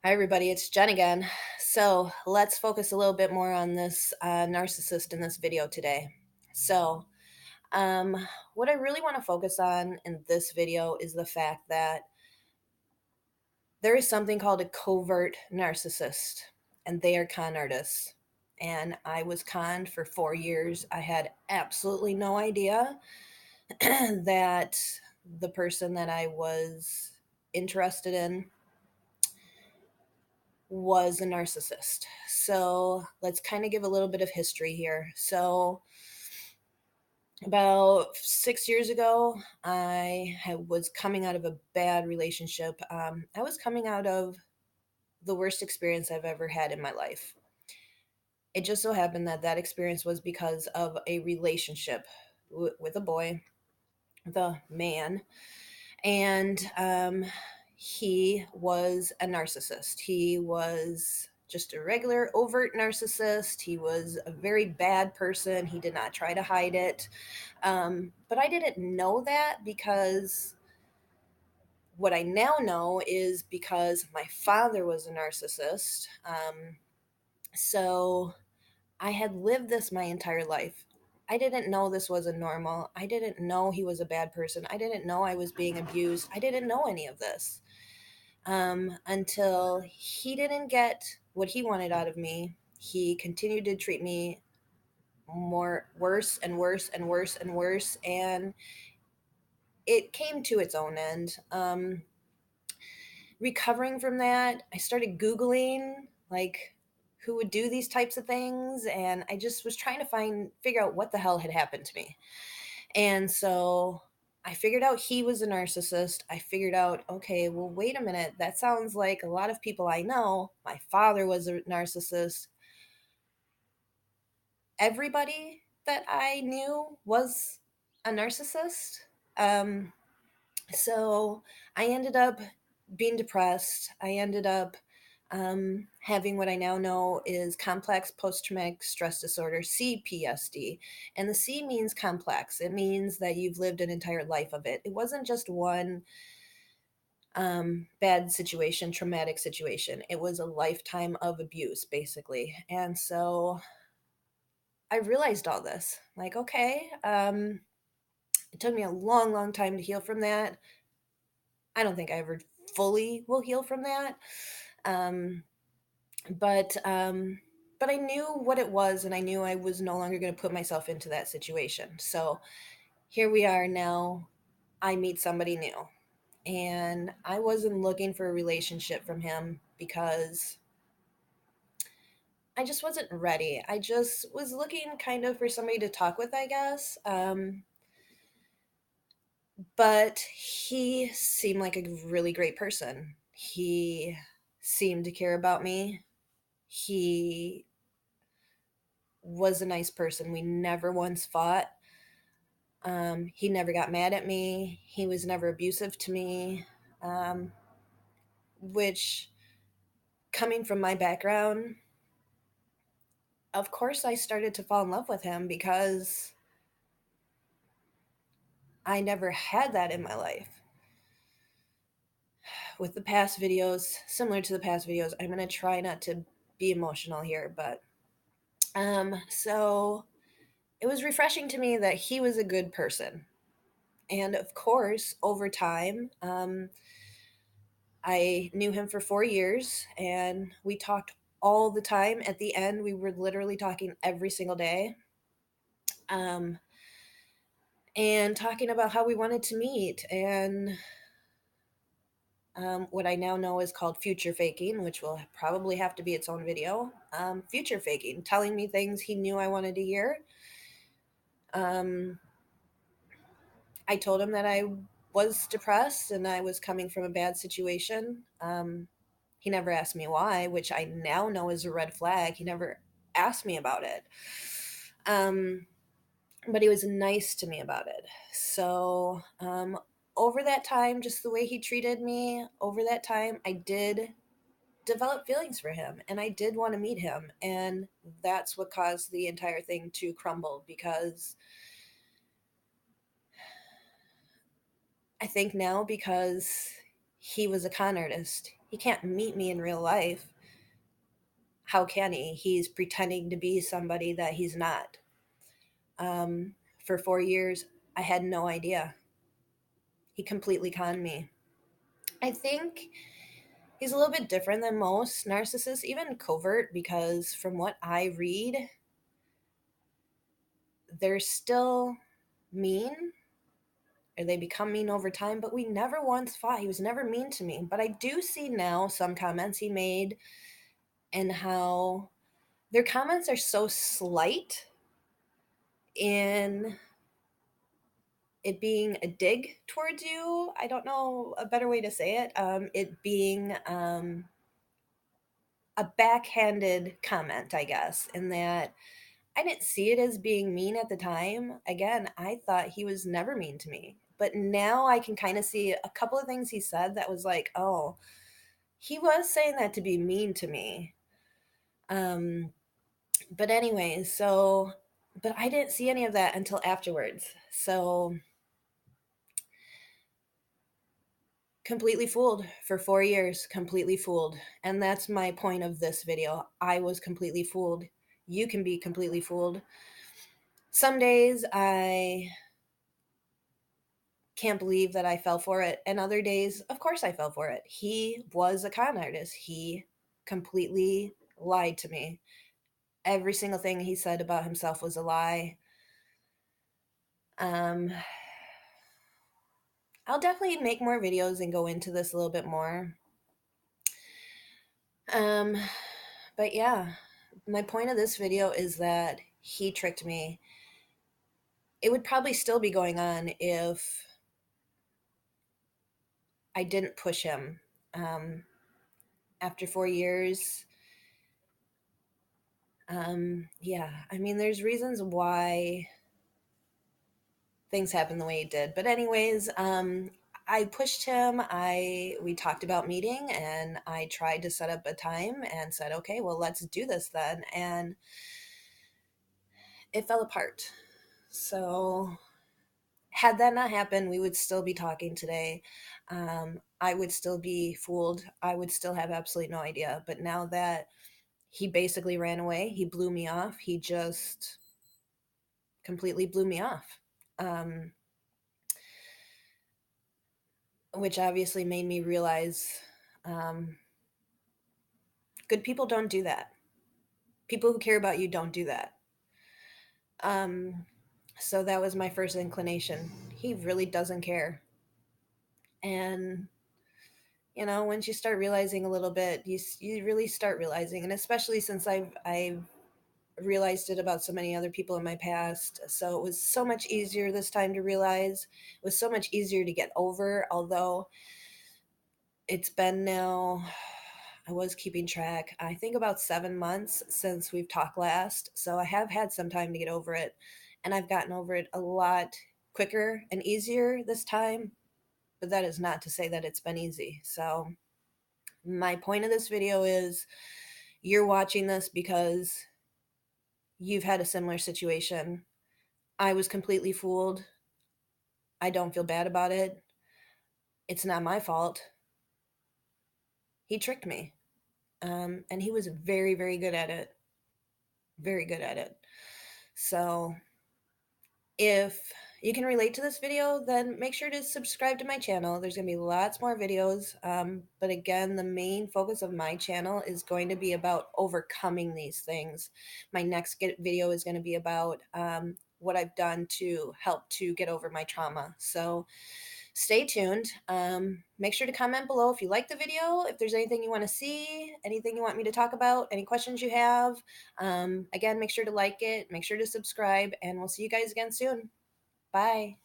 Hi, everybody. It's Jen again. So let's focus a little bit more on this narcissist in this video today. So, um, what I really want to focus on in this video is the fact that there is something called a covert narcissist, and they are con artists. And I was conned for 4 years. I had absolutely no idea that the person that I was interested in was a narcissist. So let's kind of give a little bit of history here. So, about 6 years ago, was coming out of a bad relationship. I was coming out of the worst experience I've ever had in my life. It just so happened that that experience was because of a relationship with a boy, the man, and he was a narcissist. He was just a regular overt narcissist. He was a very bad person. He did not try to hide it. But I didn't know that because what I now know is because my father was a narcissist. So I had lived this my entire life. I didn't know this was a normal. I didn't know he was a bad person. I didn't know I was being abused. I didn't know any of this until he didn't get what he wanted out of me. He continued to treat me more worse and worse and worse and worse, and it came to its own end. Recovering from that, I started Googling like who would do these types of things, and I just was trying to figure out what the hell had happened to me. And so I figured out he was a narcissist. I figured out, okay, well, wait a minute. That sounds like a lot of people I know. My father was a narcissist. Everybody that I knew was a narcissist. Um, so I ended up being depressed. I ended up having what I now know is complex post traumatic stress disorder, CPSD. And the C means complex, it means that you've lived an entire life of it. It wasn't just one bad situation, traumatic situation, it was a lifetime of abuse, basically. And so I realized all this like, okay, it took me a long, long time to heal from that. I don't think I ever fully will heal from that. Um, but um, but I knew what it was, and I knew I was no longer going to put myself into that situation. So here we are now. I meet somebody new, and I wasn't looking for a relationship from him because I just wasn't ready. I just was looking kind of for somebody to talk with, I guess. But he seemed like a really great person. He seemed to care about me. He was a nice person. We never once fought. He never got mad at me. He was never abusive to me, um, which, coming from my background, of course, I started to fall in love with him because I never had that in my life. With the past videos, similar to the past videos, I'm going to try not to be emotional here, but so it was refreshing to me that he was a good person. And of course, over time, I knew him for 4 years and we talked all the time. At the end, we were literally talking every single day, um, and talking about how we wanted to meet and what I now know is called future faking, which will probably have to be its own video. Future faking, telling me things he knew I wanted to hear. Um, I told him that I was depressed and I was coming from a bad situation. He never asked me why, which I now know is a red flag. He never asked me about it. Um, but he was nice to me about it. So, over that time, just the way he treated me, over that time, I did develop feelings for him and I did want to meet him. And that's what caused the entire thing to crumble because I think now because he was a con artist. He can't meet me in real life. How can he? He's pretending to be somebody that he's not. For 4 years, I had no idea. He completely conned me. I think he's a little bit different than most narcissists, even covert, because from what I read, they're still mean, or they become mean over time, but we never once fought. He was never mean to me. But I do see now some comments he made and how their comments are so slight in it being a dig towards you. I don't know a better way to say it. It being a backhanded comment, I guess, in that I didn't see it as being mean at the time. Again, I thought he was never mean to me. But now I can kind of see a couple of things he said that was like, oh, he was saying that to be mean to me. But anyways, but I didn't see any of that until afterwards. So completely fooled for 4 years, completely fooled. And that's my point of this video. I was completely fooled. You can be completely fooled. Some days I can't believe that I fell for it. And other days, of course, I fell for it. He was a con artist. He completely lied to me. Every single thing he said about himself was a lie. Um, I'll definitely make more videos and go into this a little bit more. Um, but yeah, my point of this video is that he tricked me. It would probably still be going on if I didn't push him. After 4 years, yeah, I mean, there's reasons why things happened the way it did. But anyways, I pushed him. We talked about meeting, and I tried to set up a time and said, okay, well, let's do this then. And it fell apart. So had that not happened, we would still be talking today. I would still be fooled. I would still have absolutely no idea. But now that he basically ran away, he blew me off. He just completely blew me off. Which obviously made me realize um, good people don't do that. People who care about you don't do that. Um, so that was my first inclination. He really doesn't care. And once you start realizing a little bit, you really start realizing, and especially since I've realized it about so many other people in my past. So it was so much easier this time to realize. It was so much easier to get over, although it's been now, I was keeping track, I think about 7 months since we've talked last. So I have had some time to get over it, and I've gotten over it a lot quicker and easier this time. But that is not to say that it's been easy. So my point of this video is you're watching this because you've had a similar situation. I was completely fooled. I don't feel bad about it. It's not my fault. He tricked me. And he was very, very good at it. Very good at it. So if you can relate to this video, then make sure to subscribe to my channel. There's going to be lots more videos. But again, the main focus of my channel is going to be about overcoming these things. My next video is going to be about what I've done to help to get over my trauma. So stay tuned. Make sure to comment below if you like the video, if there's anything you want to see, anything you want me to talk about, any questions you have. Again, make sure to like it, make sure to subscribe, and we'll see you guys again soon. Bye.